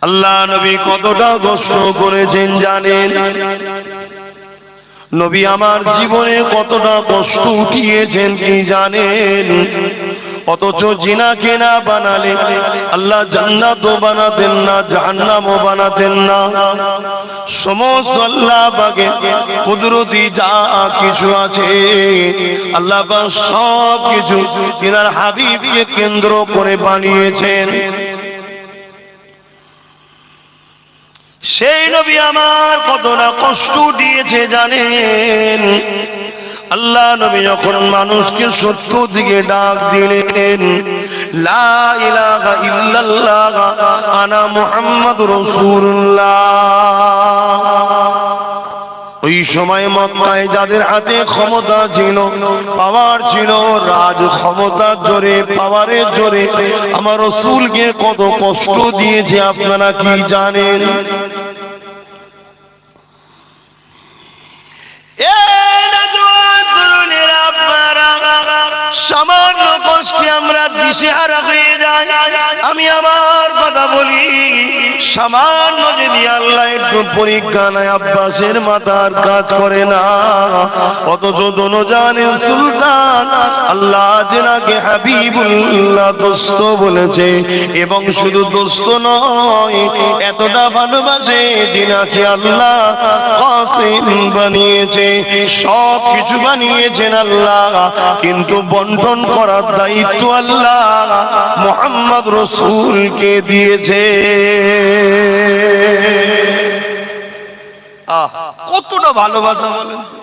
আল্লাহ নবী কতটা কষ্ট করেছেন জানেন? নবী আমার জীবনে কতটা কষ্ট উঠিয়েছেন কি জানেন? অথচ জিনাকে না বানালে আল্লাহ জান্নাতও বানাতেন না, জাহান্নামও বানাতেন না। সমস্ত আল্লাহ পাকের কুদরতি যা কিছু আছে আল্লাহ পাক সব কিছু তিনার হাবিবকে কেন্দ্র করে বানিয়েছেন। সেই নবী আমার কতটা কষ্ট দিয়েছে জানেন? আল্লাহ নবী যখন মানুষকে সত্য দিকে ডাক দিলেন, লা ইলাহা ইল্লাল্লাহ আনা মুহাম্মাদুর রাসূলুল্লাহ, ওই সময় মক্কায় যাদের হাতে ক্ষমতা ছিল, পাওয়ার ছিল, রাজ ক্ষমতার জোরে, পাওয়ারের জোরে আমার রাসূলকে কত কষ্ট দিয়েছে আপনারা কি জানেন? সামান্য কষ্টে আমরা দিশেহারা হয়ে যাই। আমি আমার কথা বলি, সামান্য যদি আল্লাহ একটু পরীক্ষা নেয়, আব্বাসের মাথার কাজ করে না, অথচ দোনোজানের সুলতান আল্লাহ যেনাকে হাবিবুল্লাহ দোস্ত বলেছে, এবং শুধু দোস্ত নয়, এতটা ভালোবাসে যিনাকে আল্লাহ কাসিম বানিয়েছে। সব কিছু বানিয়েছেন আল্লাহ, কিন্তু বন্টন করার দায়িত্ব আল্লাহ মুহাম্মদ রাসূলকে দিয়েছে। কতটা ভালোবাসা বলেন তো।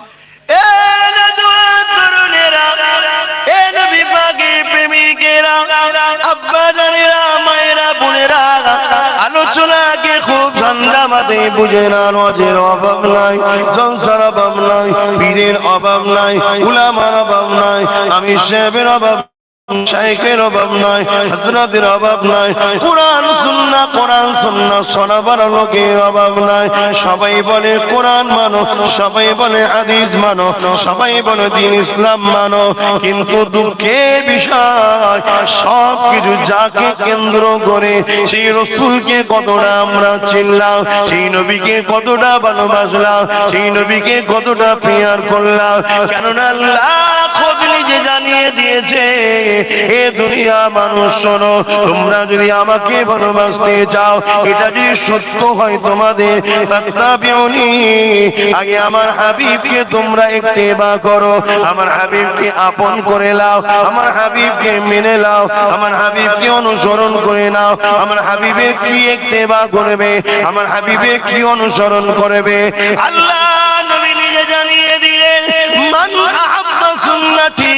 আলোচনাকে খুব ঠান্ডা মাথায় বুঝে না, নজের অভাব নাই, জলসার অভাব নাই, পীরের অভাব নাই, উলামার অভাব নাই, আমির সাহেবের অভাব, শাইখের অভাব নাই, হযরতের অভাব নাই, কোরআন সুন্নাহ শোনাবার লোকের অভাব নাই। সবাই বলে কোরআন মানো, সবাই বলে হাদিস মানো, সবাই বলে দ্বীন ইসলাম মানো, কিন্তু দুঃখের বিষয় সব কিছু যাকে কেন্দ্র করে সেই রাসূলকে কতটা আমরা চিনলাম, সেই নবীকে কতটা ভালোবাসলাম, সেই নবীকে কতটা প্রিয়ার করলাম। কেননা আল্লাহ খোদ নিজে জানিয়ে দিয়েছে, এ দুনিয়া মানুষ শোনো, তোমরা যদি আমাকে ভালোবাসতে চাও, এটা যদি সত্য হয় তোমাদের, ফাত্তাবিউনি, আগে আমার হাবিবকে তোমরা ইত্তেবা করো, আমার হাবিবকে আপন করে নাও, আমার হাবিবকে মেনে নাও, আমার হাবিবকে অনুসরণ করে নাও। আমার হাবিবের কি ইত্তেবা করবে, আমার হাবিবের কি অনুসরণ করবে? আল্লাহ নবী নিজে জানিয়ে দিলেন, মান আহাব্বা সুন্নতি,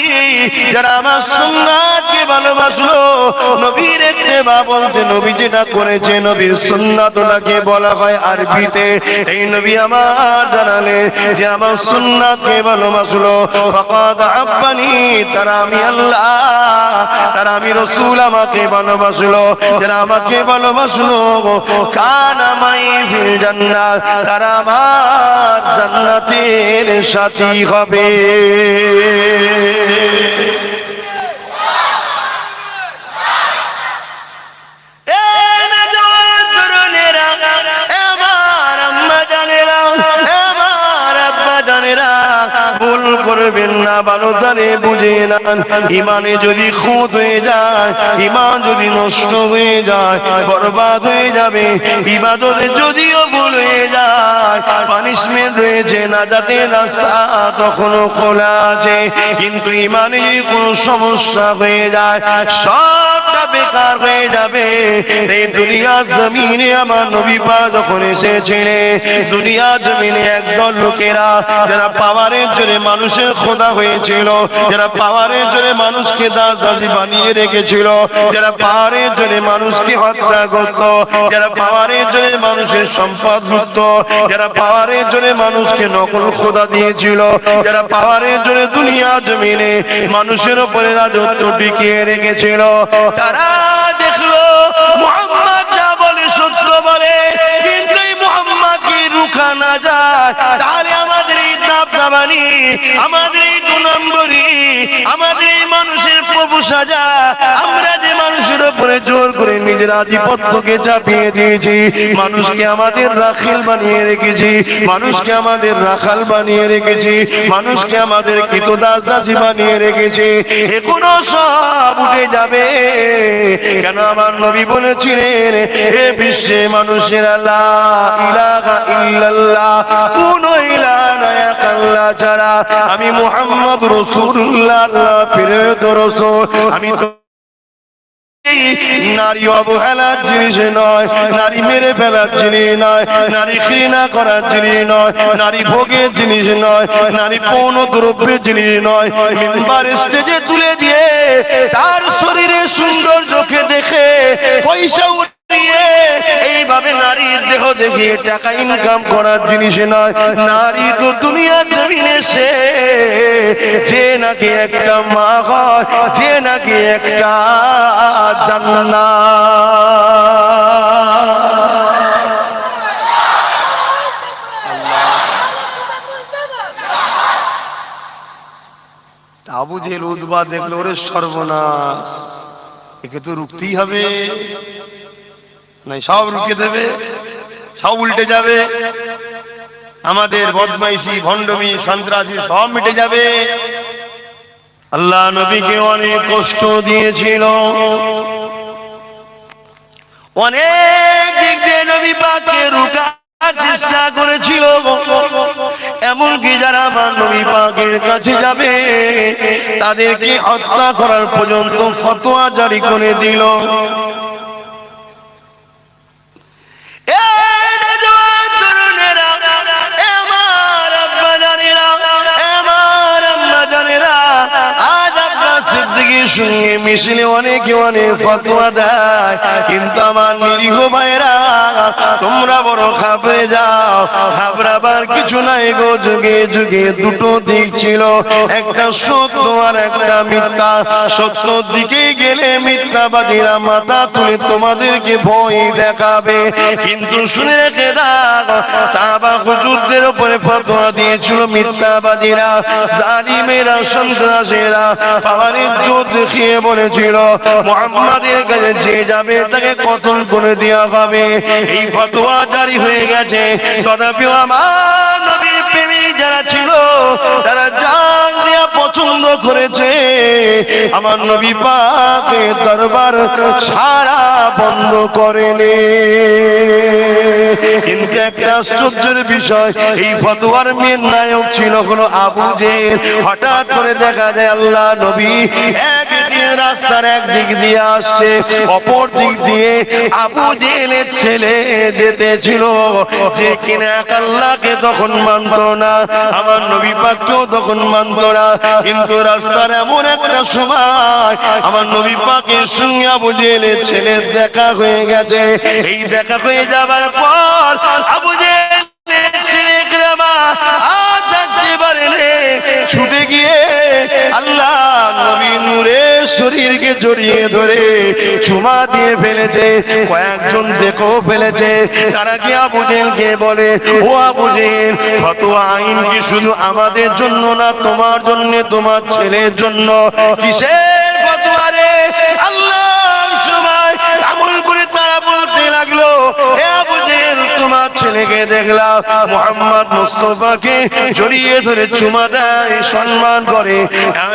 যারা আমার সুন্নাতকে ভালোবাসলো, নবীর ইত্তেবা বলতে নবী যেটা করেছে, নবীর সুন্নাতটাকে বলা হয় আরবিতে। এই নবী আমার জানালে যে আমার সুন্নাতকে ভালোবাসলো, ফাকাদ আহাব্বানি, তারা আমি আল্লাহ, তারা আমি রাসূল আমাকে ভালোবাসলো। যারা আমাকে ভালোবাসলো, কানা মাই ফিল জান্নাত, তারা আমার জান্নাতের সাথী হবে। ভুল করবেন না, ভালো জানে বুঝে না, ইমানে যদি খুঁত হয়ে যায়, ইমান যদি নষ্ট হয়ে যায়, বরবাদ হয়ে যাবে। ইবাদতে যদিও ভুল হয়ে যায়, পানিশমেন্ট রয়েছে, নাজাতের রাস্তা তখনও খোলা আছে, কিন্তু ইমানে যদি কোনো সমস্যা হয়ে যায়, সবটা বেকার হয়ে যাবে। এই দুনিয়া জমিনে আমার নবী পাক যখন এসেছিলেন, দুনিয়া জমিনে একদল লোকেরা যারা পাওয়ারের জোরে মানুষের খোদা হয়েছিল, যারা পাওয়ারের জোরে মানুষকে দাসী বানিয়ে রেখেছিল, যারা পাওয়ারের জোরে মানুষকে হত্যা করত, যারা পাওয়ারের জোরে মানুষের সম্পদ লুটত, যারা পাওয়ারের জোরে মানুষকে নকল খোদা দিয়েছিল, যারা পাওয়ারের জোরে দুনিয়া জমিনে মানুষের উপরে রাজত্ব টিকিয়ে রেখেছিল, তারা দেখলো মুহাম্মদ যা বলে সত্য বলে, কিন্তু এই মুহাম্মদকে রুখা না যায়, তাহলে আমাদের এই দাবদাবা জানি আমাদের এই 2 নম্বরই আমাদের এই মানুষের প্রভু সাজা। আমরা যে মানুষের উপরে জোর করে নিজের আধিপত্যকে চাপিয়ে দিয়েছি, মানুষকে আমাদের রাখাল বানিয়ে রেখেছি, মানুষকে আমাদের রাখাল বানিয়ে রেখেছি, মানুষকে আমাদের কৃতদাস দাসী বানিয়ে রেখেছি। এগুলো সব উঠে যাবে। কেন আমার নবী বলেছিলেন, এ বিশ্বে মানুষের লা ইলাহা ইল্লাল্লাহ, কোনো ইলাহ নাই আল্লাহ ছাড়া। আমি মুহাম্মদ রাসূলুল্লাহ, আল্লাহর প্রেরিত রাসূল। আমি তো নারী অবহেলার জিনিস নয়, নারী মেরে ফেলার জিনিস নয়, নারী ঘৃণা করার জিনিস নয়, নারী ভোগের জিনিস নয়, নারী পৌন দ্রব্যের জিনিস নয়। মিম্বার স্টেজে তুলে দিয়ে তার শরীরে সৌন্দর্যকে দেখে পয়সা উঠিয়ে এইভাবে নারীর দেহ দেখিয়ে টাকা ইনকাম করার জিনিস নয়। নারী তো দুনিয়ার জমিনে সে যে নাকি একটা মা হয়, যে নাকি একটা আবু জেহেল উতবা দেখলো, ওরে সর্বনাশ, একে তো রুখতেই হবে, নাই সব রুখে দেবে, সব উল্টে যাবে, আমাদের বদমাইশি ভণ্ডমি সন্ত্রাসী সব মিটে যাবে। আল্লাহ নবীকে অনেক কষ্ট দিয়েছিল, অনেক দিক দিয়ে নবী পাককে রুখার চেষ্টা করেছিল। এমনকি যারা আমার নবী পাকের কাছে যাবে তাদেরকে হত্যা করার পর্যন্ত ফতোয়া জারি করে দিল। সঙ্গে মিশলে অনেকে অনেক ফতোয়া দেয়, কিন্তু আমার নিরীহ ভাইরা তোমরা বড় ঘাবড়ে যাও। ঘাবড়াবার কিছু নাই গো, যুগে যুগে দুটো দিক ছিল, একটা সত্য আর একটা মিথ্যা। সত্যর দিকে গেলে মিথ্যাবাদীরা মাথা তুলে তোমাদেরকে ভয় দেখাবে। কিন্তু শুনে রেখে দাও, সাহাবা হুজুরদের উপরে ফতোয়া দিয়েছিল মিথ্যাবাদীরা, জালিমেরা, সন্ত্রাসীরা। পাওয়ারের জোর দেখিয়ে বলেছিল মুহাম্মাদের কাছে যে যাবে তাকে কতল করে দেওয়া হবে। এই ফতোয়া জারি হয়ে গেছে। তথাপিও আমার নবীর প্রেমিক যারা ছিল তারা জান দেয়া পছন্দ করেছে আমার নবী পাকের দরবার ছাড়া বন্ধ করেনি। কিন্তু একটা আশ্চর্যের বিষয়, এই ফতোয়ার মেন নায়ক ছিল হলো আবু জেহেল। হঠাৎ করে দেখা যায় আল্লাহ নবী একদিন রাস্তার একদিক দিয়ে আসছে, অপর দিক দিয়ে আবু জেহেলের ছেলে যেতেছিল, যে কিনা আল্লাহকে তখন মানত না, আমার নবী পাককেও তখন মানত না। কিন্তু রাস্তার এমন একটা সময় আমার নবী পাকের সঙ্গে আবু জেহেলের ছেলের দেখা হয়ে গেছে। এই দেখা হয়ে যাবার পর আবু জেহেলের ছেলে ইকরামা আর থাকতে পারেনি, ছুটে গিয়ে আল্লাহ নবী নূরের শরীরকে জড়িয়ে ধরে চুমা দিয়ে ফেলেছে। কয়েকজন দেখো ফেলেছে। তারা কি আবু জেহেলকে বলে, ও আবু জেহেল, ফতোয়া আইন কি শুধু আমাদের জন্য না, তোমার জন্য, তোমার ছেলের জন্য? কিসের ফতোয়া রে? আল্লাহর সময় আমল করে তারা বলতে লাগলো, হে আবু জেহেল, তোমার ছেলেকে দেখলাম মুহাম্মদ মুস্তাফাকে জড়িয়ে ধরে চুমা দেয়, সম্মান করে,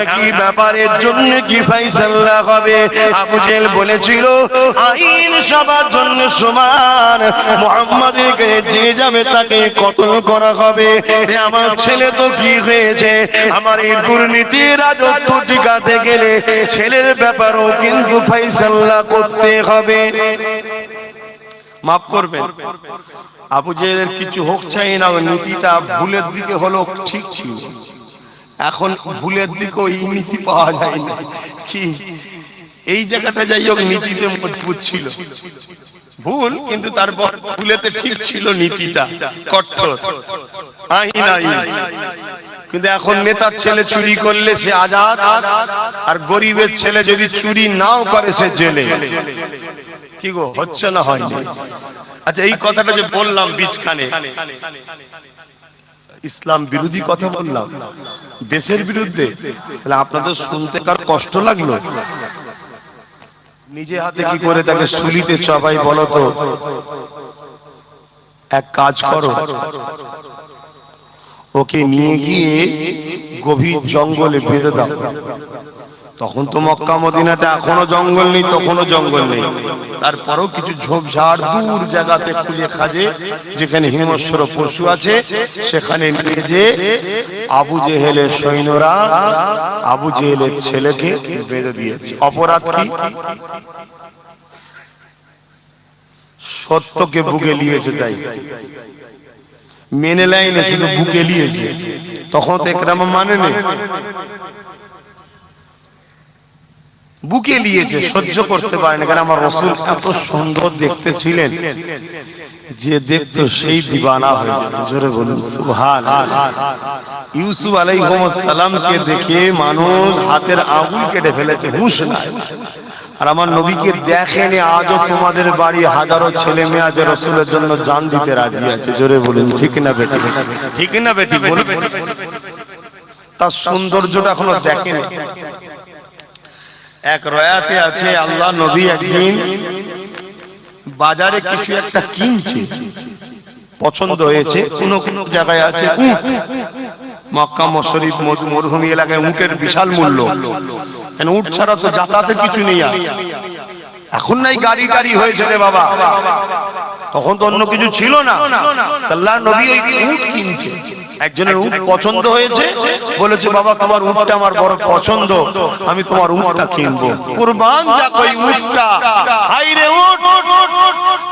একই ব্যাপারের জন্য কি ফাইসালা হবে? আবু জেহেল বলেছিল আইন সবার জন্য সমান, মুহাম্মাদের কাছে যে যাবে তাকে কতল করা হবে। আমার ছেলে তো কি হয়েছে? আমার এই দুর্নীতি রাজত্ব টিকাতে গেলে ছেলের ব্যাপারও কিন্তু ফাইসালা করতে হবে। মাফ করবেন, আবু জেহেলের কিছু হোক চাই না, নীতিটা ভুলের দিকে হলো ঠিক ছিল। এখন ভুলের দিকেও এই নীতি পাওয়া যায় না। কি এই জায়গাটা যাই হোক নীতিতে মজবুত ছিল, ভুল কিন্তু তারপর ভুলেতে ঠিক ছিল, নীতিটা কঠোর আইন আইন। কিন্তু এখন নেতার ছেলে চুরি করলে সে আজাদ, আর গরিবের ছেলে যদি চুরি নাও করে সে জেলে। কি গো, হচ্ছে না হয়নি? আচ্ছা, এই কথাটা যে বললাম বীজখানে, ইসলাম বিরোধী কথা বললাম, দেশের বিরুদ্ধে। তাহলে আপনাদের শুনতে কার কষ্ট লাগলো? নিজে হাতে কি করে তাকে সুলিতে চাপাই বলো তো? এক কাজ করো, ওকে নিয়ে গিয়ে গভীর জঙ্গলে বেঁধে দাও। তখন তো মক্কা মদিনাতে এখনো জঙ্গল নেই, তখনও জঙ্গল নেই, তারপরেও কিছু ঝোপঝাড় দূর জায়গাতে খুঁজে খাজে যেখানে হিংস্র পশু আছে সেখানে নিয়ে যে আবু জেহেলের সৈন্যরা আবু জেহেলের ছেলেকে বেঁধে দিয়েছে। অপরাধ কি? সত্যকে বুকে নিয়েছে, তাই মেনে লাইনে শুধু বুকে নিয়েছে। তখন তো একরাম মানে নেই, বুকে নিয়েছে, সহ্য করতে পারে না। কারণ আমার রাসূল এত সুন্দর দেখতে ছিলেন, যে দেখতো সেই দিওয়ানা হয়ে যেত। জোরে বলুন সুবহানাল্লাহ। ইউসুফ আলাইহিস সালামকে দেখে মানুষ হাতের আঙুল কেটে ফেলেছে, হুঁশ নাই। আর আমার নবীকে দেখেনি, আজও তোমাদের বাড়ি হাজারো ছেলে মেয়ে আছে রাসূলের জন্য জান দিতে রাজি আছে। জোরে বলুন ঠিক না বেটি? ঠিক না বেটি? বলুন। তার সৌন্দর্যটা এখনো দেখেনি। এক রয়াতে আছে, আল্লাহ নবী একদিন বাজারে কিছু একটা কিনছে, পছন্দ হয়েছে। কোন কোন জায়গায় আছে উট, মক্কা শরীফ মরুভূমি এলাকায় উটের বিশাল মূল্য। কেন উট ছাড়া তো যাতায়াতের কিছু নেই। এখন নাই গাড়ি টাড়ি হয়েছে রে বাবা, তখন তো অন্য কিছু ছিল না। আল্লাহ নবী ওই উট কিনছে। একজনের উট পছন্দ হয়েছে, বলেছে বাবা তোমার উটটা আমার বড় পছন্দ, আমি তোমার উটটা কিনবো। কুরবান যাক ওই উটটা। হাই রে উট,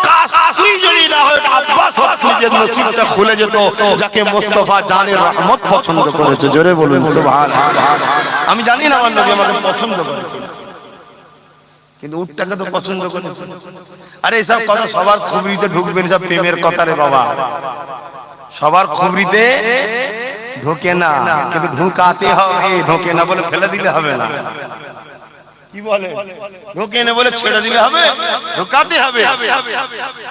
কাশি যদি না হয় আব্বাস নিজের নসিবটা খুলে যেত, যাকে মুস্তাফা জানের রহমত পছন্দ করেছে। জোরে বলুন সুবহানাল্লাহ। আমি জানি না আমার নবী আমাকে পছন্দ করেছে, কিন্তু উটটাকে তো পছন্দ করেছে। আরে এসব কথা সবার খবরিতে ঢুকবেন, সব প্রেমের কথা রে বাবা, সবার খবরিতে ঢোকে না, কিন্তু ঢুকাতে হবে। ঢোকে না বলে ফেলে দিলে হবে না, কি বলে? ঢোকে না বলে ছেড়ে দিলে হবে? ঢোকাতে হবে।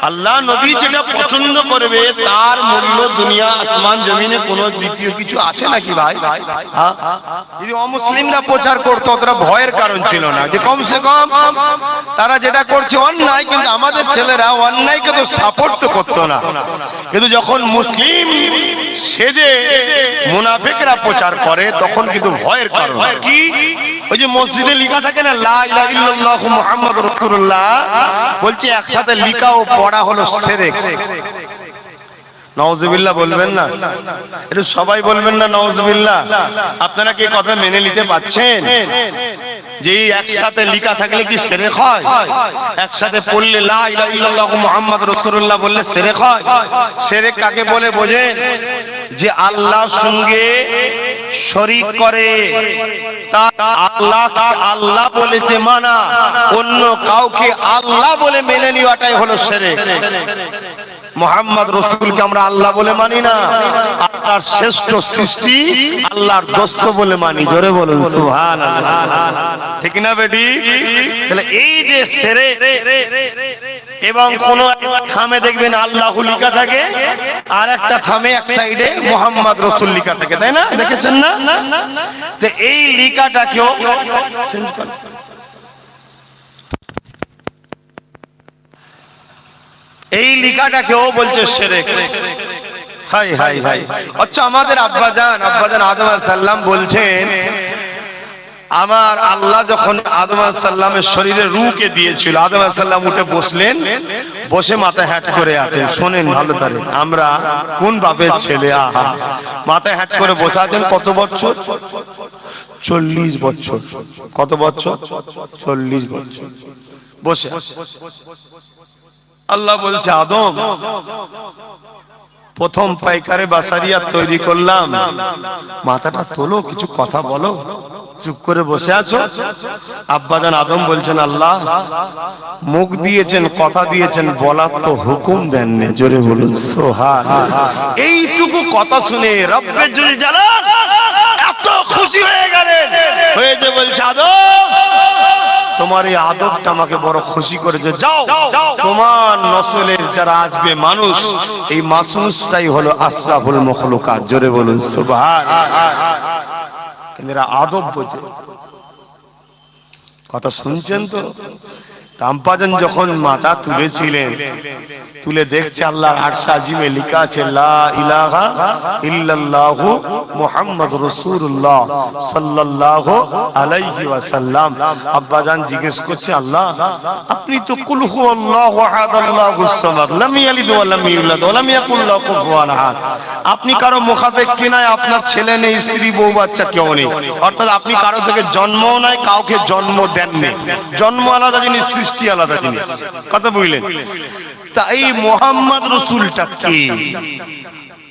আল্লাহ নবী যেটা পছন্দ করবে তার মূল্য দুনিয়া আসমান জমিনে কোনো দ্বিতীয় কিছু আছে নাকি ভাই? যদি অমুসলিমরা প্রচার করতো তারা ভয়ের কারণ ছিল না, যে কমসে কম তারা যেটা করছে অন্যায়, কিন্তু আমাদের ছেলেরা অন্যায়কে তো সাপোর্ট তো করতো না। কিন্তু যখন মুসলিম সেজে মুনাফিকরা প্রচার করে তখন কিন্তু ভয়ের কারণ। কি? ওই যে মসজিদে লেখা থাকে না লা ইলাহা ইল্লাল্লাহু মুহাম্মাদুর রাসূলুল্লাহ, বলছে একসাথে লেখা ও পড়া হলো শিরক। নাউযুবিল্লাহ বলবেন না? এটা সবাই বলবেন না নাউযুবিল্লাহ? আপনারা কি কথা মেনে নিতে পারছেন যে একসাথে লেখা থাকলে কি শিরক হয়? একসাথে পড়লে লা ইলাহা ইল্লাল্লাহু মুহাম্মাদুর রাসূলুল্লাহ বললে শিরক হয়? শিরক কাকে বলে বোঝেন? যে আল্লাহর সঙ্গে শরীক করে, তা আল্লাহকে আল্লাহ বলেতে মানা, অন্য কাউকে আল্লাহ বলে মেনে নেওয়াটাই হলো শিরক। মুহাম্মদ রাসূলকে আমরা আল্লাহ বলে মানি না, আল্লাহর শ্রেষ্ঠ সৃষ্টি আল্লাহর দোস্ত বলে মানি। জোরে বলুন সুবহানাল্লাহ। ঠিক না বেটি? তাহলে এই যে শিরক, এবং কোন থামে দেখবেন আল্লাহ লেখা থাকে, আর একটা থামে এক সাইডে মুহাম্মদ রাসূল লেখা থাকে, তাই না? দেখেছেন না? তো এই লেখাটাকেও চেঞ্জ করুন। এই লেখাটাকেও বলছে শিরক। High high high. আচ্ছা, আমাদের আব্বাজান আদম আলাইহিস সালাম বলছেন, আমার আল্লাহ যখন আদম আলাইহিস সালামের শরীরে রূহকে দিয়েছিল, আদম আলাইহিস সালাম উঠে বসলেন, বসে মাথা হ্যাট করে আছেন। শোনেন ভালো করে, আমরা কোন বাপের ছেলে? আহা, মাথা হ্যাট করে বসে আছেন। কত বছর? 40 বছর। কত বছর? 40 বছর বসে। আল্লাহ বলছে, আদম প্রথম পাইকারে বাসারিয়া তৈরি করলাম, মাথাটা তোলো, কিছু কথা বলো, চুপ করে বসে আছো। আব্বাজান আদম বলছেন, আল্লাহ মুখ দিয়েছেন, কথা দিয়েছেন, বলার তো হুকুম দেননি। জোরে বলুন সুবহানাল্লাহ। এইটুকু কথা শুনে রব্বে জুল জালাল এত খুশি হয়ে গেলেন, হয়ে যে বলছে, আদম তোমার এই আদবটা আমাকে বড় খুশি করেছে। যাও তোমার নসলের যারা আসবে মানুষ, এই মাসুসটাই হলো আশরাফুল মখলুকাত। জোরে বলুন সুবহানাল্লাহ। এরা আদব বোঝে। কথা শুনছেন তো? আম্পাজান যখন মাথা তুলেছিলেন, তুলে দেখছে আল্লাহর আরশ আজিমে লেখা আছে লা ইলাহা ইল্লাল্লাহু মুহাম্মাদুর রাসূলুল্লাহ সাল্লাল্লাহু আলাইহি ওয়াসাল্লাম। আব্বাজান জিজ্ঞেস করছে, আল্লাহ আপনি তো কুল হুয়াল্লাহু আহাদ আল্লাহুস সামাদ লাম ইয়ালিদ ওয়া লাম ইউলাদ ওয়া লাম ইয়াকুল লাহু কুফুয়ান আহাদ। আপনি কারো মুখাপেক্ষী কি নাই, আপনার ছেলে নেই, স্ত্রী বউ বাচ্চা কেউ নেই, অর্থাৎ আপনি কারো থেকে জন্মও নাই, কাউকে জন্ম দেননি। জন্ম আলাদা জিনিস, সৃষ্টি আলাদা জিনিস। কথা বুঝলেন? তা এই মুহাম্মদ রাসূলটা কি?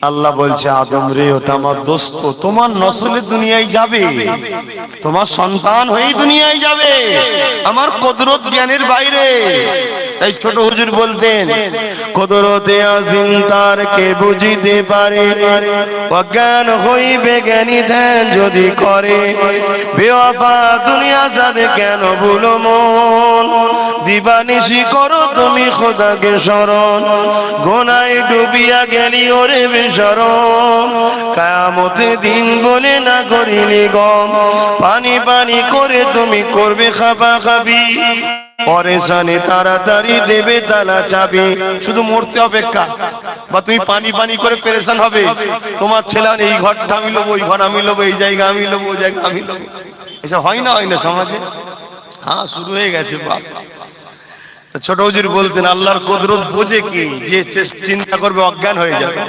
আল্লাহ বলছে, আদম রে ওটা আমার দোস্ত, তোমার নসলে দুনিয়ায় যাবে, তোমার সন্তান হয়েই দুনিয়ায় যাবে, আমার কুদরত জ্ঞানের বাইরে। তাই ছোট হুজুর বলতেন, কুদরতে আজিম তার কে বুঝিতে পারে, অজ্ঞান হইবে জ্ঞানী ধ্যান যদি করে, বেওয়াফা দুনিয়া সাথে কেন ভুলো মন, দিবানিশি করো তুমি খোদাকে স্মরণ, গোনায় ডুবিয়া গেলি ওরে বেশরম, কিয়ামতে দিন বলে না করিনি গম, পানি পানি করে তুমি করবে খাবা খাবি, পরেশানে তাড়াতাড়ি দেবে তালা চাবি। শুধু মরতে অপেক্ষা, বা তুমি পানি পানি করে পেরেশান হবে, তোমার ছেলে এই ঘরটা আমি লোবো, ওই ঘর আমি লোবো, এই জায়গা আমি লোবো, ওই জায়গা আমি লোবো। এসব হয় না, হয় না সমাজে? হ্যাঁ, শুরু হয়ে গেছে। বাপ ছোট হুজুর বলতেন, আল্লাহর কুদরত বোঝে কি, যে চিন্তা করবে অজ্ঞান হয়ে যাবে।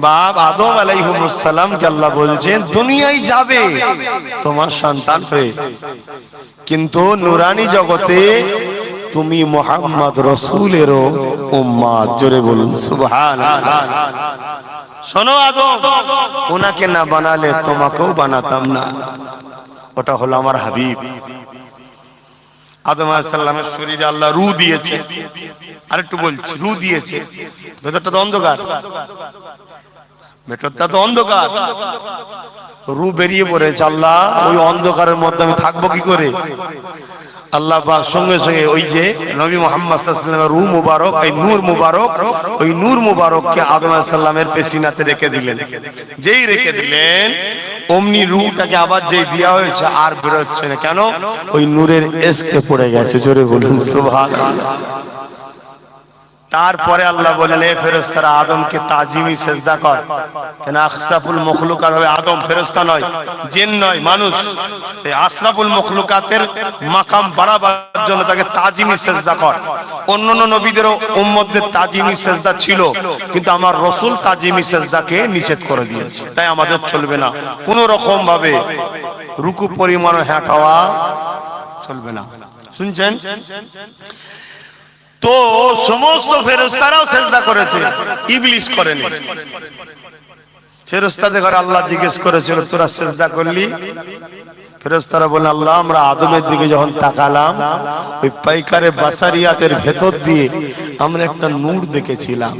বাপ আদম আলাইহিস সালাম কে আল্লাহ বলছেন দুনিয়ায় যাবে তোমার সন্তান হয়ে, কিন্তু নুরানি জগতে তুমি মুহাম্মদ রাসূলেরও উম্মত। জোরে বলুন সুবহানাল্লাহ। শোনো আদম, ওনাকে না বানালে তোমাকেও বানাতাম না। ওটা হলো আমার হাবিব। আদম আলাইহিস সালামের শরীরে আল্লাহ রূহ দিয়েছে। আরেকটু বলছি, রূহ দিয়েছে। ভেতরটা তো অন্ধকার, ভেতরটা তো অন্ধকার, রূহ বেরিয়ে পড়েছে। আল্লাহ ওই অন্ধকারের মধ্যে আমি থাকবো কি করে? আল্লাহ পাক সঙ্গে সঙ্গে ওই যে নবী মুহাম্মদ সাল্লাল্লাহু আলাইহি ওয়াসাল্লামের রূহ মুবারক, এই নূর মুবারক, ওই নূর মুবারককে আদম আলাইহিস সালামের পেশিনাতে রেখে দিলেন। যেই রেখে দিলেন, অমনি রূহটাকে আবার যেই দেওয়া হয়েছে আর বের হচ্ছে না। কেন? ওই নূরের এশকে পড়ে গেছে। জোরে বলুন সুবহানাল্লাহ। তারপরে আল্লাহ বলেন, এ ফেরেশতারা আদমকে তাজিমি সেজদা কর। কেন? আশরাফুল মখলুকাত হবে আদম, ফেরেশতা নয়, জিন নয়, মানুষ। এই আশরাফুল মখলুকাতের মাকাম বাড়াবার জন্য তাকে তাজিমি সেজদা কর। অন্যান্য নবীদেরও উম্মতদের তাজিমি সেজদা ছিল, কিন্তু আমার রাসূল তাজিমি সেজদাকে নিষেধ করে দিয়েছে। তাই আমাদের চলবে না, কোন রকম ভাবে রুকু পরিমাণ হ্যাট হওয়া চলবে না। শুনছেন তো? সমস্ত ফেরেশতারাও সেজদা করেছে, ইবলিস করেনি। ফেরেশতাদের ঘরে আল্লাহ জিজ্ঞেস করেছিল, তোরা সেজদা করলি? ফেরেশতারা বলেন, আল্লাহ আমরা আদমের দিকে যখন তাকালাম, ওই পাইকারে বাসারিয়াতের ভেতর দিয়ে আমরা একটা নূর দেখেছিলাম,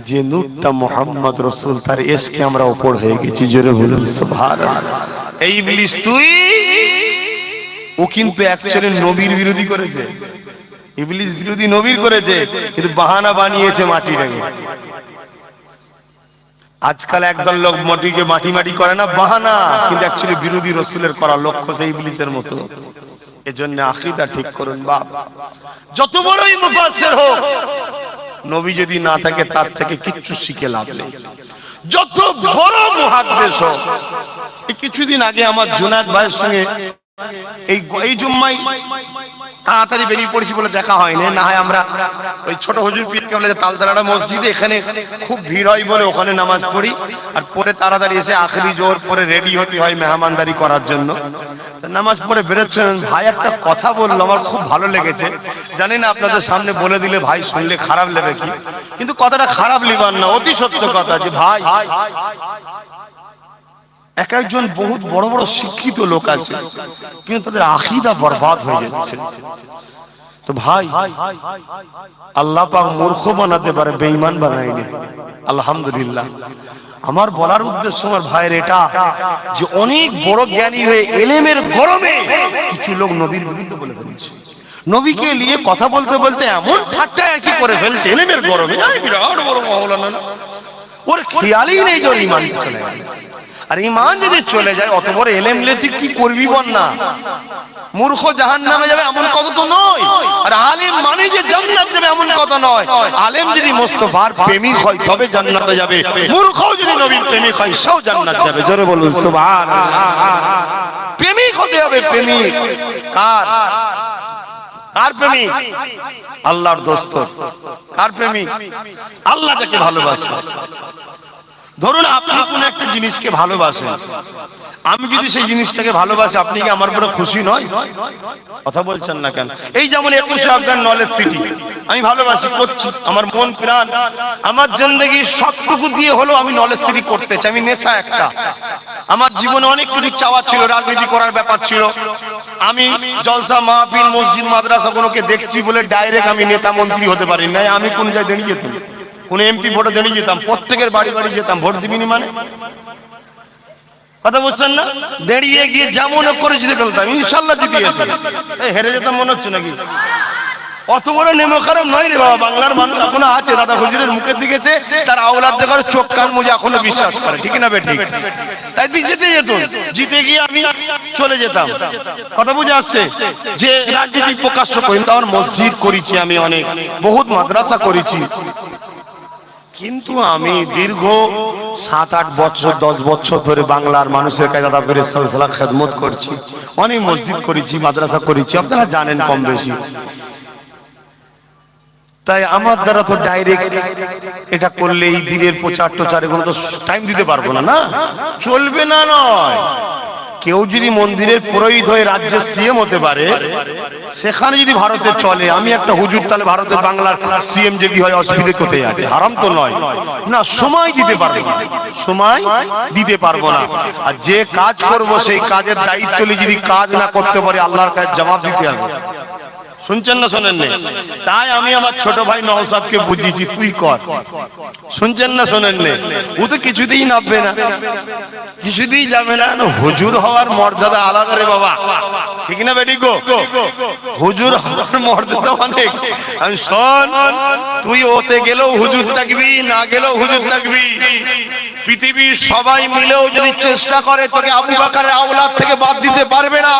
যে নূরটা মুহাম্মদ রাসূল, তার এশকে আমরা উপর হয়ে গেছি। জোরে বলুন সুবহানাল্লাহ। এই ইবলিস তুই, ও কিন্তু অ্যাকচুয়ালি নবীর বিরোধী করেছে, ইবলিস বিরোধী নবীর করেছে, কিন্তু বাহানা বানিয়েছে মাটি রেখে। আজকাল একদল লোক মাটিকে মাটি মাটি করে না, বাহানা, কিন্তু অ্যাকচুয়ালি বিরোধী রাসূলের করা লক্ষ্য সেই ইবলিসের মতো। এজন্য আকীদা ঠিক করুন বাপ। যত বড়ই মুফাসসির হোক, নবী যদি না থাকে তার থেকে কিচ্ছু শিখে লাভ নেই। যত বড় মুহাদ্দিস হোক। এই কিছুদিন আগে আমার জুনায়েদ ভাইয়ের সঙ্গে এই জুম্মায় তাড়াতাড়ি বেরিয়ে পড়েছি বলে দেখা হয়নি, না হয় আমরা ওই ছোট হুজুর পীর কেবলা তালতলাটা মসজিদে, এখানে খুব ভিড় হয় বলে ওখানে নামাজ পড়ি, আর পরে তাড়াতাড়ি এসে আখেরি জোহর পরে রেডি হতে হয় মেহমানদারি করার জন্য। নামাজ পড়ে বেরোচ্ছেন, ভাই একটা কথা বললো, আমার খুব ভালো লেগেছে। জানি না আপনাদের সামনে বলে দিলে ভাই শুনলে খারাপ লেগে কি, কিন্তু কথাটা খারাপ লিবার না, অতি সত্য কথা। যে ভাই, এক একজন বহুত বড় বড় শিক্ষিত লোক আছে, কিন্তু তাদের আকীদা বরবাদ হয়ে যাচ্ছে। তো ভাই, আল্লাহ পাক মূর্খ বানাতে পারে, বেঈমান বানায়নি। আলহামদুলিল্লাহ, আমার বলার উদ্দেশ্য আমার ভাইয়ের এটা যে অনেক বড় জ্ঞানী হয়ে এলেমের গরমে কিছু লোক নবীর বিরুদ্ধে বলে ফেলছে, নবীকে নিয়ে কথা বলতে বলতে এমন ঠাট্টা কি করে ফেলছে এলেমের গরমে, বিরাট বড় মাওলানা, ওর খেয়ালই নেই যে ওর ঈমান চলে গেল। আর ঈমান যদি চলে যায়, অত বড় এলেম নিয়ে তুই কি করবি বল না? মূর্খ জাহান্নামে যাবে এমন কথা তো নয়, আর আলেম মানে যে জান্নাত যাবে এমন কথা নয়। আলেম যদি মুস্তাফার প্রেমিক হয় তবে জান্নাতে যাবে, মূর্খ যদি নবীর প্রেমিক হয় সেও জান্নাত যাবে। জোরে বলুন সুবহানাল্লাহ। প্রেমিক হতে হবে, প্রেমিক কার? কার প্রেমিক? আল্লাহর দোস্ত। কার প্রেমিক? আল্লাহ যাকে ভালোবাসে। ধরুন আপনি কোন একটা জিনিসকে ভালোবাসেন, আমি যদি সেই জিনিসটাকে ভালোবাসি, আপনি কি আমার উপরে খুশি নয়? কথা বলছেন না কেন? এই যেমন 21 আফগান নলেজ সিটি আমি ভালোবাসি, করছি, আমার মন প্রাণ, আমার জিন্দেগি সবটুকু দিয়ে হলো আমি নলেজ সিটি করতে চাই। আমি নেশা একটা, আমার জীবনে অনেক কিছু চাওয়া ছিল, রাজনীতি করার ব্যাপার ছিল। আমি জলসা মাহফিল মসজিদ মাদ্রাসা কোনোকে দেখছি বলে ডাইরেক্ট আমি নেতা মন্ত্রী হতে পারি না। আমি কোন জায়গায় দাঁড়িয়ে যেতাম, কোন এমপি ভোটে দাঁড়িয়ে যেতাম, প্রত্যেকের বাড়ি বাড়ি যেতাম, ভোট দিবিনি মানে? কথা বলছেন না? দাঁড়িয়ে গিয়ে যেমন করে জিতে ফেলতাম, ইনশাল্লাহ জিতে যেতাম। হেরে যেতাম মনে হচ্ছে নাকি? অত বড় নেমো খারাপ নয় রে বাবা। বাংলার মানুষ এখনো আছে, দাদা হুজুরের মুখের দিকে তার আওলাদ দেখার চোখ কান মুজে এখনো বিশ্বাস করে, ঠিক না বে ঠিক? তাই জিতে যেত, জিতে গিয়ে আমি চলে যেতাম। কথা বুঝে আসছে? যে রাজনীতি প্রকাশ্য করি, আমার মসজিদ করেছি, আমি অনেক বহুত মাদ্রাসা করেছি, কিন্তু আমি দীর্ঘ 7-8 বছর 10 বছর ধরে বাংলার মানুষের কাছে খেদমত করছি, অনেক মসজিদ করেছি, মাদ্রাসা করেছি, আপনারা জানেন কম বেশি। তাই আমার দ্বারা তো ডাইরেক্ট এটা করলে এই দিনের প্রচার টোচার এগুলো তো টাইম দিতে পারবো না, না চলবে না। নয়, কেউ যদি মন্দিরের পুরোহিত হয়ে রাজ্যের সিএম হতে পারে, সেখানে যদি ভারতে চলে, আমি একটা হুজুর, তাহলে ভারতের বাংলার সিএম যদি হয় অসুবিধা কোথায় আছে? হারাম তো নয় না? সময় দিতে পারবো না, সময় দিতে পারবো না। আর যে কাজ করব সেই কাজের দায়িত্ব নিয়ে যদি কাজ না করতে পারি, আল্লাহর কাছে জবাব দিতে হবে। শুনছেন না শোনেন না? তাই আমি আমার ছোট ভাই নওশাদকে বুঝিয়েছি, তুই কর। শুনছেন না শোনেন না? ও তো কিছুতেই নামবে না, কিছুতেই যাবে না। হুজুর হওয়ার মর্যাদা আলাদা রে বাবা, ঠিক না বেটি গো? হুজুর হওয়ার মর্যাদা অনেক। আমি শোন, তুই ওতে গেলেও হুজুর থাকবি, না গেলেও হুজুর থাকবি। পৃথিবীর সবাই মিলেও যদি চেষ্টা করে, তোকে আবু বকরের আওলাদ থেকে বাদ দিতে পারবে না।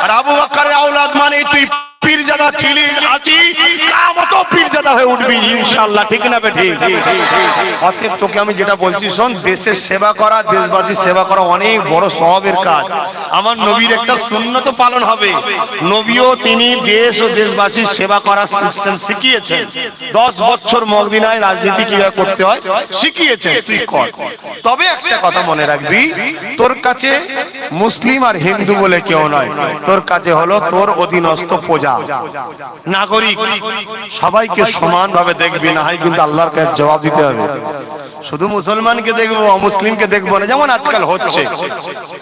আর আবু বকরের আওলাদ মানে তুই পীরজাদা ছিলি, আছি, কিয়ামত পীরজাদা হয়ে উঠবি ইনশাআল্লাহ, ঠিক না বেটি? অতএব তোকে আমি যেটা বলছি শোন, দেশের সেবা করা, দেশবাসীর সেবা করা অনেক বড় সওয়াবের কাজ। আমার নবীর একটা সুন্নত পালন হবে। নবীও তিনি দেশ ও দেশবাসীর সেবা করার সিস্টেম শিখিয়েছেন। 10 বছর মদিনায় রাজনীতি কিভাবে করতে হয় শিখিয়েছেন, তুই কর। তবে একটা কথা মনে রাখবি, তোর কাছে মুসলিম আর হিন্দু বলে কেউ নয়, তোর কাছে হলো তোর অধীনস্থ প্রজা, নাগরিক, সবাইকে সমানভাবে দেখবি, না হয় কিন্তু আল্লাহর কাছে জবাব দিতে হবে। শুধু মুসলমানকে দেখবো, অমুসলিমকে দেখবো না, যেমন আজকাল হচ্ছে।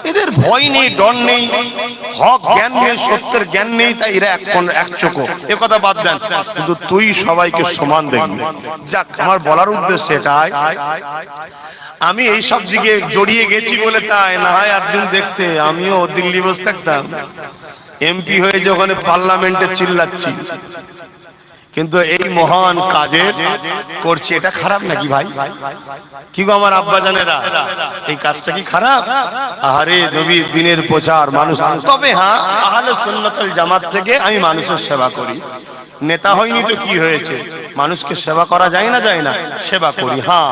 এদের ভয় নেই, ডর নেই, হক জ্ঞান নেই, সত্যের জ্ঞান নেই, তাই এরা এক চোখো। এ কথা বাদ দেন, কিন্তু তুই সবাইকে সমান দেখবি। যাক, আমার বলার উদ্দেশ্য এটাই। আমি এই সব দিকে জড়িয়ে গেছি বলে তাই না হয় একদিন দেখতে আমিও দিল্লি বসে থাকতাম, এমপি হয়ে যখন পার্লামেন্টে চিল্লাচ্ছি, কিন্তু এই মহান কাজের করছি, এটা খারাপ নাকি ভাই? কি গো আমার আব্বা জানেরা, এই কাজটা কি খারাপ? আরে নবীর দিনের প্রচার মানুষ। তবে হ্যাঁ, আহলে সুন্নাত ওয়াল জামাত থেকে আমি মানুষের সেবা করি। নেতা হয়নি তো কি হয়েছে, মানুষকে সেবা করা যায় না, যায় না, সেবা করি। হ্যাঁ,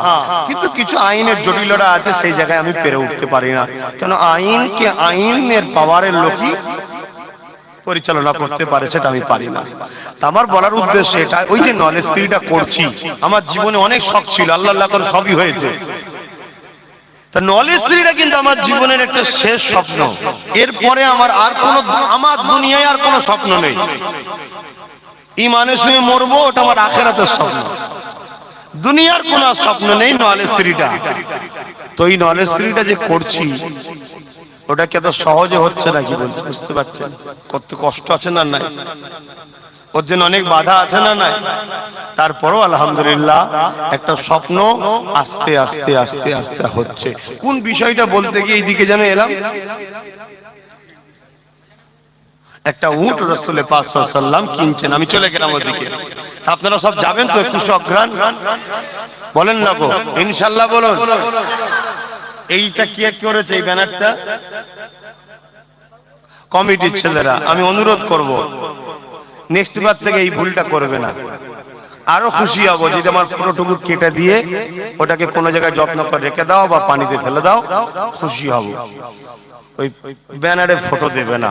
কিন্তু কিছু আইনের জটিলতা আছে, সেই জায়গায় আমি পেরে উঠতে পারি না। কেন? আইনকে আইনের পাওয়ারের লোকই পরিচালনা করতে পারে, সেটা আমি পারি না। আমার বলার উদ্দেশ্য এটা, ওই যে নলেজ সিটিটা করছি, আমার জীবনে অনেক শখ ছিল, আল্লাহ আল্লাহ করে সবই হয়েছে। তা নলেজ সিটিটা কিন্তু আমার জীবনের একটা শেষ স্বপ্ন। এরপরে আমার আর কোনো, আমার দুনিয়ায় আর কোনো স্বপ্ন নেই। ঈমানের সঙ্গে মরবো, ওটা আমার আখিরাতের স্বপ্ন। দুনিয়ার কোনো স্বপ্ন নেই, নলেজ সিটিটা। তো এই নলেজ সিটিটা যে করছি, ওটা কি এত সহজে হচ্ছে নাকি? বুঝতে পারছেন? কত কষ্ট আছে না? নাই ওর জন্য অনেক বাধা আছে না নাই, তারপরও আলহামদুলিল্লাহ একটা স্বপ্ন আস্তে আস্তে আস্তে আস্তে হচ্ছে। কোন বিষয়টা বলতে গিয়ে এইদিকে যেন এলাম, একটা উট রাসূল পাক সাল্লাল্লাহু আলাইহি ওয়াসাল্লাম কিনছেন, আমি চলে গেলাম ওদিকে। আপনারা সব যাবেন তো একটু সগ্রাণ বলেন না গো ইনশাআল্লাহ বলুন। এইটা কে করেছে এই ব্যানারটা? কমিটির ছেলেরা। আমি অনুরোধ করব নেক্সট বার থেকে এই ভুলটা করবে না। আরো খুশি হব যদি আমার ফটোটুকু কেটে দিয়ে ওটাকে কোনো জায়গায় যত্ন করে রেখে দাও বা পানিতে ফেলে দাও, খুশি হব। ওই ব্যানারে ফটো দেবে না,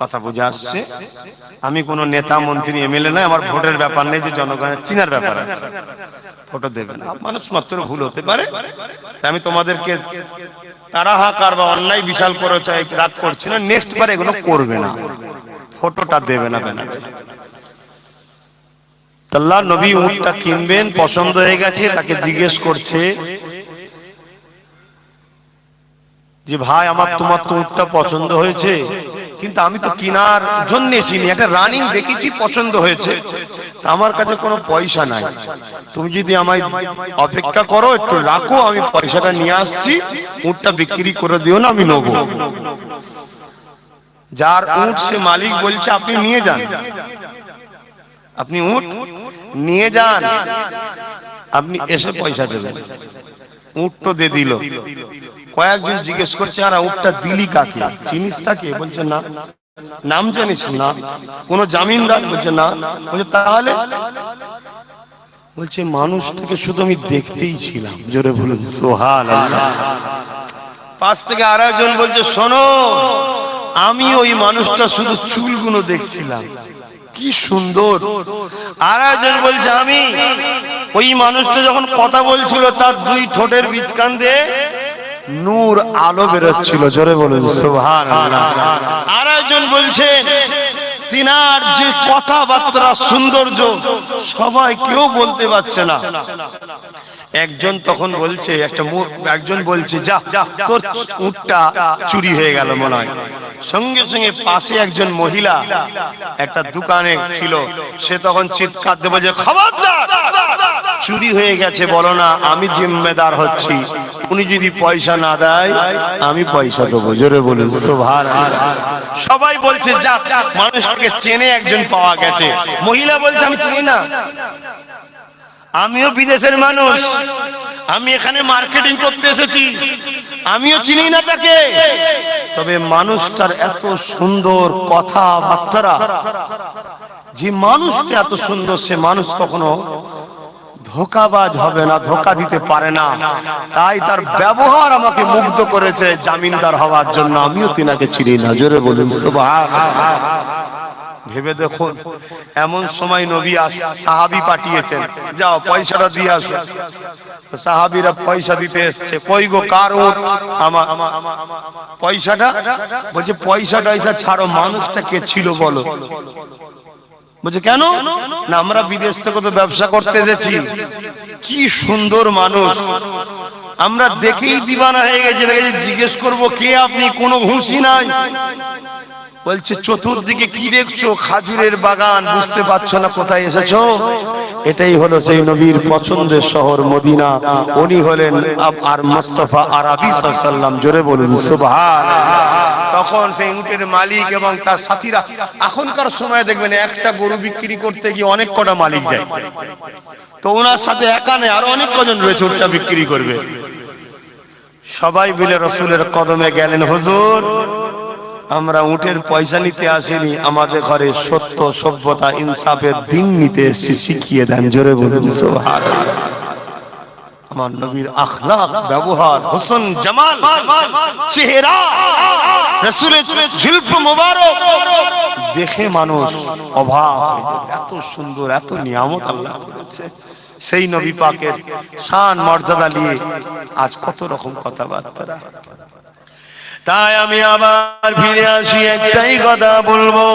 কথা বুঝে আসছে? আমি কোন নেতা মন্ত্রী এমএলএ নয়, আমার ভোটের ব্যাপার নেই, যে জনগণের চিনার ব্যাপার আছে। ফটো দেবে না, মানুষ মাত্র ভুল হতে পারে। আমি তোমাদেরকে তাড়াহাকার বা অন্যায় বিশাল করে চাই রাগ করছি না, নেক্সট বার এগুলো করবে না, ফটোটা দেবে না ব্যানারে। আল্লাহ নবী উটটা কিনবেন, পছন্দ হয়ে গেছে, তাকে জিজ্ঞেস করছে যে ভাই আমার তোমার তো উটটা পছন্দ হয়েছে, কিন্তু আমি তো কেনার জন্য চিনি, একটা রানিং দেখেছি পছন্দ হয়েছে, আমার কাছে কোনো পয়সা নাই, তুমি যদি আমায় অপেক্ষা করো একটু রাখো, আমি পয়সাটা নিয়ে আসছি, উটটা বিক্রি করে দিও না, আমি নেবো। যার উট সে মালিক বলছে আপনি নিয়ে যান, আপনি উট নিয়ে যান, আপনি এসে পয়সা দেবেন। উট তো দিয়ে দিল। কয়েকজন জিজ্ঞেস করছে আর উটটা দিলি কাকে, চিনিস তাকে? বলছে না। নাম জানিস? না। কোন জামিনদার? বলছে না। বলছে তাহলে? বলছে মানুষটাকে শুধু আমি দেখতেই ছিলাম। জোরে বলুন সুবহানাল্লাহ। পাশ থেকে আরেকজন বলছে শোনো, আমি ওই মানুষটা শুধু চুলগুলো দেখছিলাম, কি সুন্দর। আরেকজন বলছে আমি ওই মানুষটা যখন কথা বলছিল তার দুই ঠোঁটের বীজখান দিয়ে নূর আলো বেরোচ্ছিল। জোরে বলুন সুবহানাল্লাহ। আরেকজন বলছে তিনার যে কথাবার্তা সৌন্দর্য সবাই কেউ বলতে পারছে না। একজন তখন বলছে একজন বলছে যা তোর উটটা চুরি হয়ে গেল মনে হয়। সঙ্গে সঙ্গে পাশে একজন মহিলা একটা দোকানে ছিল, সে তখন চিৎকার দেবে যে খবরদার, চুরি হয়ে গেছে বলো না, আমি জিম্মেদার হচ্ছি, উনি যদি পয়সা না দেয় আমি পয়সা দেবো। জোরে বলুন সুবহানাল্লাহ। সবাই বলছে যা, মানুষটাকে চেনে একজন পাওয়া গেছে। মহিলা বলছে আমি চিনি না, আমিও বিদেশের মানুষ, আমি এখানে মার্কেটিং করতে এসেছি, আমিও চিনি না তাকে, তবে মানুষটার এত সুন্দর কথাবার্তা, যে মানুষটা এত সুন্দর সে মানুষ কখনো ধোঁকাবাজ হবে না, ধোঁকা দিতে পারে না, তাই তার ব্যবহার আমাকে মুগ্ধ করেছে জামিনদার হওয়ার জন্য, আমিও তিনাকে চিনি না। জোরে বলুন সুবহানাল্লাহ। ভেবে দেখুন, এমন সময় নবী সাহাবী পাঠিয়েছেন, যাও পয়সাটা দিয়ে আসো। সাহাবীরা পয়সা দিতে এসছে, কই গো কার উট? আমার। পয়সাটা? বলছে পয়সাটা ছাড়ো, মানুষটা কে ছিল বলো। বলছে কেন? না আমরা বিদেশ থেকে তো ব্যবসা করতে এসেছি, কি সুন্দর মানুষ, আমরা দেখেই দিবানা হয়ে গেছে, জিজ্ঞেস করবো কে আপনি, কোনো হুঁশি নাই। বলছে চতুর্দিকে কি দেখছো? খাজুরের বাগান, বুঝতে পারছো না কোথায় এসেছো? এটাই হলো সেই নবীর পছন্দের শহর মদিনা, উনি হলেন আর মুস্তাফা আরবি সাল্লাল্লাহু আলাইহি ওয়াসাল্লাম। জোরে বলুন সুবহানাল্লাহ। তখন সেই উটের মালিক এবং তার সাথীরা, এখনকার সময় দেখবেন একটা গরু বিক্রি করতে গিয়ে অনেক কটা মালিক যায়, তো ওনার সাথে একা নেই, আরো অনেক কজন রয়েছে উটটা বিক্রি করবে। সবাই মিলে রাসূলের কদমে গেলেন, হুজুর আমরা উটের পয়সা নিতে আসিনি, আমাদের ঘরে সত্য, সভ্যতা, ইনসাফের দিন নিতে এসেছি, শিখিয়ে দেন। জোরে বলুন সুবহানাল্লাহ। আমার নবীর আখলাক, ব্যবহার, হোসন, জামাল, চেহারা, রাসূলের জিলফ মোবারক দেখে মানুষ অবাক হয়ে যায়, এত সুন্দর, এত নিয়ামত আল্লাহ করেছে। সেই নবী পাকের শান মর্যাদা নিয়ে আজ কত রকম কথাবার্তা। তাই আমি আবার ফিরে আসি, একটাই কথা বলবো,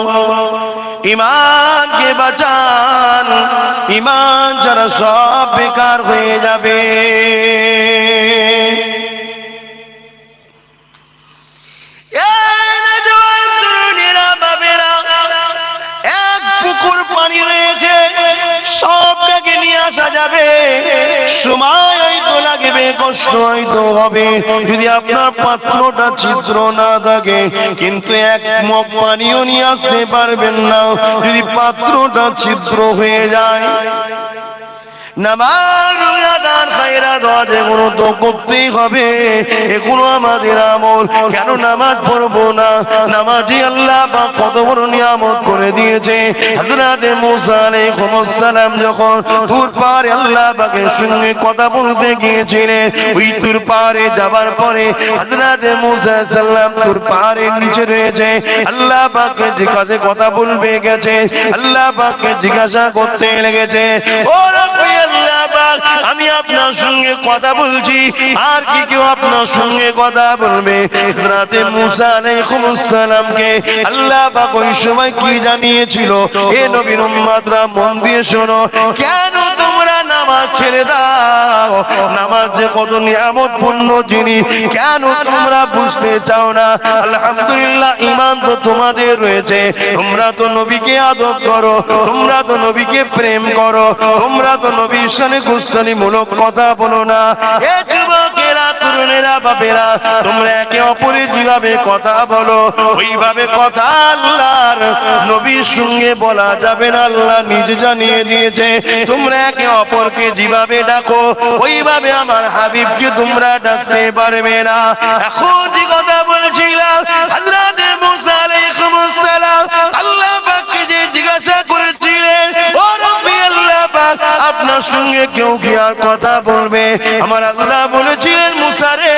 ঈমানকে বাঁচান, ঈমান ছাড়া সব বেকার হয়ে যাবে। এক আসা যাবে, সময় হয়তো লাগবে, কষ্ট হয়তো হবে, যদি আপনার পাত্রটা ছিদ্র না থাকে, কিন্তু এক মগ পানিও নিয়ে আসতে পারবেন না যদি পাত্রটা ছিদ্র হয়ে যায়। নামাজ রোজাদার খায়রাত ওয়াজ এগুলো তো করতেই হবে, এগুলো আমাদের আমল। কেন নামাজ পড়বো না? নামাজি আল্লাহ পাক কত বড় নিয়ামত করে দিয়েছে। হযরত মুসা আলাইহিস সালাম যখন তুর পাহাড়ে আল্লাহ পাকের সঙ্গে কথা বলতে গিয়েছিলেন, ওই তুর পাহাড়ে যাবার পরে হযরত মুসা সাল্লাম তুর পাহাড়ের নিচে রয়েছে, আল্লাহ পাককে জিজ্ঞাসা কথা বলবে গেছে, আল্লাহ পাককে জিজ্ঞাসা করতে লেগেছে, ও রব্বি আল্লাহ পাক, আমি আপনার সঙ্গে কথা বলছি, আর কি কেউ আপনার সঙ্গে কথা বলবে? হযরত মুসা আলাইহিস সালামকে আল্লাহ পাক ওই সময় কি জানিয়েছিল? হে নবীর উম্মতরা মন দিয়ে শোনো, কেন তোমরা নামাজ ছেড়ে দাও? নামাজ যে কত নিয়ামতপূর্ণ জিনিস, কেন তোমরা বুঝতে চাও না? আলহামদুলিল্লাহ, ঈমান তো তোমাদের রয়েছে, তোমরা তো নবীকে আদব করো, তোমরা তো নবীকে প্রেম করো, তোমরা তো নবীর সাথে গুস্তানিমূলক কথা বলো না। এ যুবকেরা, তরুণেরা, বাপেরা, তোমরা একে অপরের যেভাবে কথা বলো, ওইভাবে কথা আল্লাহর নবীর সঙ্গে বলা যাবে না। আল্লাহ নিজে জানিয়ে দিয়েছে, তোমরা একে অপরকে যেভাবে ডাকো, ওইভাবে আমার হাবিবকে তোমরা ডাকতে পারবে না। এখন যে কথা বলছিলাম, হযরত মুসা আলাইহিস সালাম আল্লাহ পাককে যে জিজ্ঞাসা করেছিলেন, ও রব্বি আল্লাহ পাক, আপনার সঙ্গে কেউ কি আর কথা বলবে? আমার আল্লাহ বলেছিলেন, মুসা রে,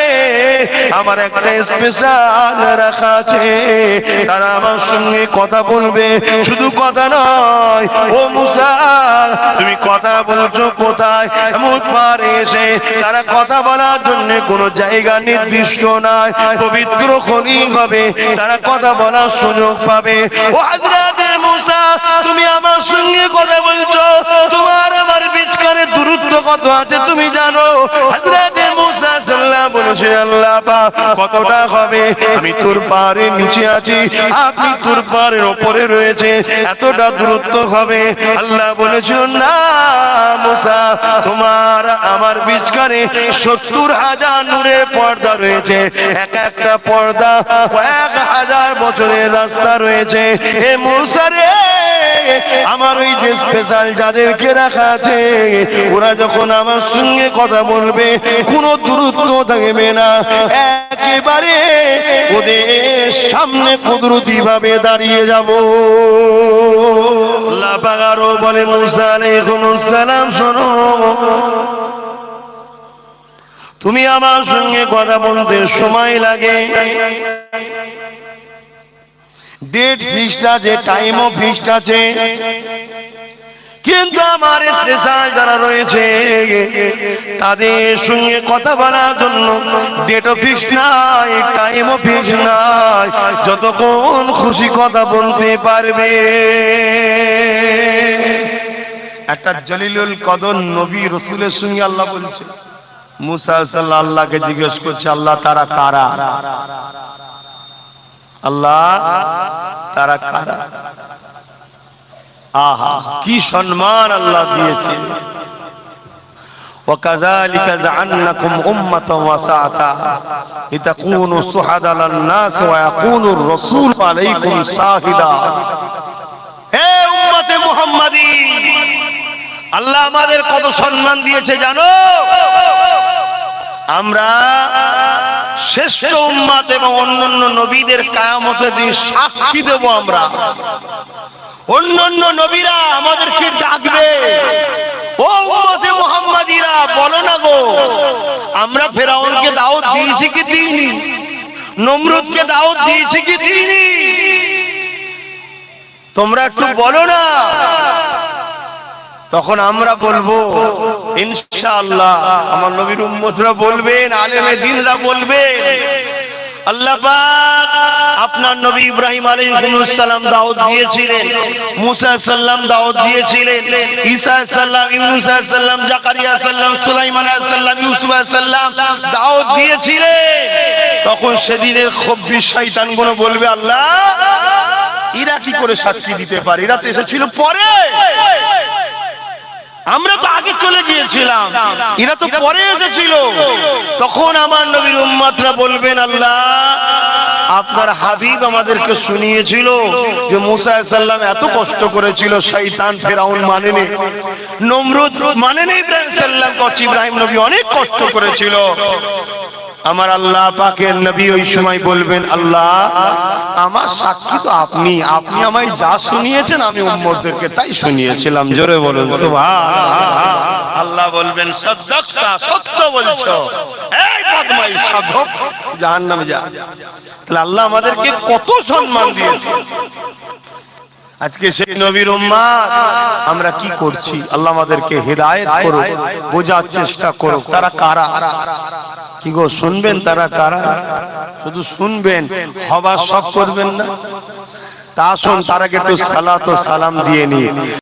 আমার একটা স্পেশাল রাখা আছে, তারা আমার সঙ্গে কথা বলবে। শুধু কথা নয়, ও মুসা, তুমি কথা বলছো কোথায়? এমন পারে এসে তারা কথা বলার জন্য কোনো জায়গা নির্দিষ্ট নয়, পবিত্র খনি হবে, তারা কথা বলার সুযোগ পাবে। ও হযরত মুসা, তুমি আমার সঙ্গে কথা বলছো, তোমার আমার বিচকারে দূরত্ব কত আছে তুমি জানো? হযরত মুসা সাল্লাল্লাহু বলেছেন, আল্লাহ পাক কতটা হবে? আমি তোর পাহাড়ের নিচে আছি, আপনি তোর পাহাড়ের উপরে রয়েছে, এতটা দূরত্ব হবে। আল্লাহ বলেছিল, না মুসা, তোমার আমার বিচকারে ৭০,০০০ নূরের পর্দা রয়েছে, এক একটা পর্দা কয়েক হাজার বছরের রাস্তা রয়েছে। এ মুসা রে, আমার ওই যে স্পেশাল যাদেরকে রাখা আছে, ওরা যখন আমার সঙ্গে কথা বলবে, কোনো দূরত্ব থাকবে না, একেবারে ওদের সামনে কুদরতি ভাবে দাঁড়িয়ে যাব। আল্লাহ পাক আরো বলে, মুসা আলাইহিস সালাম শোনো, তুমি আমার সঙ্গে কথা বলতে সময় লাগে, ডেট ফিক্সড আছে, টাইমও ফিক্সড আছে, কিন্তু আমার স্পেশাল যারা রয়েছে তাদের সঙ্গে কথা বলার জন্য ডেটও ফিক্সড নাই, টাইমও ফিক্সড নাই, যতক্ষণ খুশি কথা বলতে পারবে। একটা জলিলুল কদর নবী রাসূলের সঙ্গে আল্লাহ বলছে, মুসা সাল্লাল্লাহু আল্লাহকে জিজ্ঞেস করছে, আল্লাহ তারা কারা? আল্লাহ তারা কারা? আহা, কি সম্মান আল্লাহ দিয়েছে। وكذلك جعلناكم أمة وسطا لتكونوا شهداء على الناس ويكون الرسول عليكم شاهدا। হে উম্মতে মুহাম্মাদী, আল্লাহ আমাদের কত সম্মান দিয়েছে জানো? আমরা শ্রেষ্ঠ উম্মত এবং অন্যান্য নবীদের কিয়ামতের দিন সাক্ষী দেব। আমরা অন্যান্য নবীরা আমাদেরকে ডাকবে, ও উম্মতে মুহাম্মাদীরা, বলো না গো, আমরা ফেরাউনকে দাওয়াত দিয়েছি কি দিইনি? নমরুদকে দাওয়াত দিয়েছি কি দিইনি? তোমরা একটু বলো না। তখন আমরা বলবো, ইনশাআল্লাহ আমার নবীর উম্মতরা বলবেন, আলেমে দ্বীনরা বলবেন, আল্লাহ পাক আপনার নবী ইব্রাহিম আলাইহিস সালাম দাওয়াত দিয়েছিলেন, মুসা সাল্লাম দাওয়াত দিয়েছিলেন, ঈসা সাল্লাম, ইউনূস সাল্লাম, জাকারিয়া সাল্লাম, সুলাইমান সাল্লাম, ইউসুফ সাল্লাম দাওয়াত দিয়েছিলেন। তখন সেদিনের খব্বিস শয়তানগুলো বলবে, আল্লাহ এরা কি করে সাক্ষী দিতে পারে? এরা তো এসেছিল পরে। আমরা তো আগে চলে গিয়েছিলাম, এরা তো পরে এসেছিল। তখন আমার নবীর উম্মতরা বলবেন, আল্লাহ আপনার হাবিব আমাদেরকে শুনিয়েছিল যে মুসা আলাইহিস সালাম এত কষ্ট করেছিল, শয়তান ফেরাউন মানেনি, নমরুদ মানেনি, ইব্রাহিম সাল্লাল্লাহু ইব্রাহিম নবী অনেক কষ্ট করেছিল। আমার আল্লাহ পাকের নবী ওই সময় বলবেন, আল্লাহ আমার সাক্ষী তো আপনি, আপনি আমায় যা শুনিয়েছেন আমি উম্মতদেরকে তাই শুনিয়েছিলাম। জোরে বলুন সুবহানাল্লাহ। আল্লাহ বলবেন, সাদাক্তা, সত্য বলছো, এই বদমাইশ সাধক, জাহান্নামে যা। তাহলে আল্লাহ আমাদেরকে কত সম্মান দিয়েছে। আজকে সেই নবীর উম্মত আমরা কি করছি? আল্লাহ আমাদেরকে হেদায়েত করুক, বোঝার চেষ্টা করুক তারা কারা। কি গো শুনবেন তারা কারা? শুধু শুনবেন, হবার শখ করবেন না। তা আসুন তার আগে একটু সালাত ও সালাম দিয়ে নি।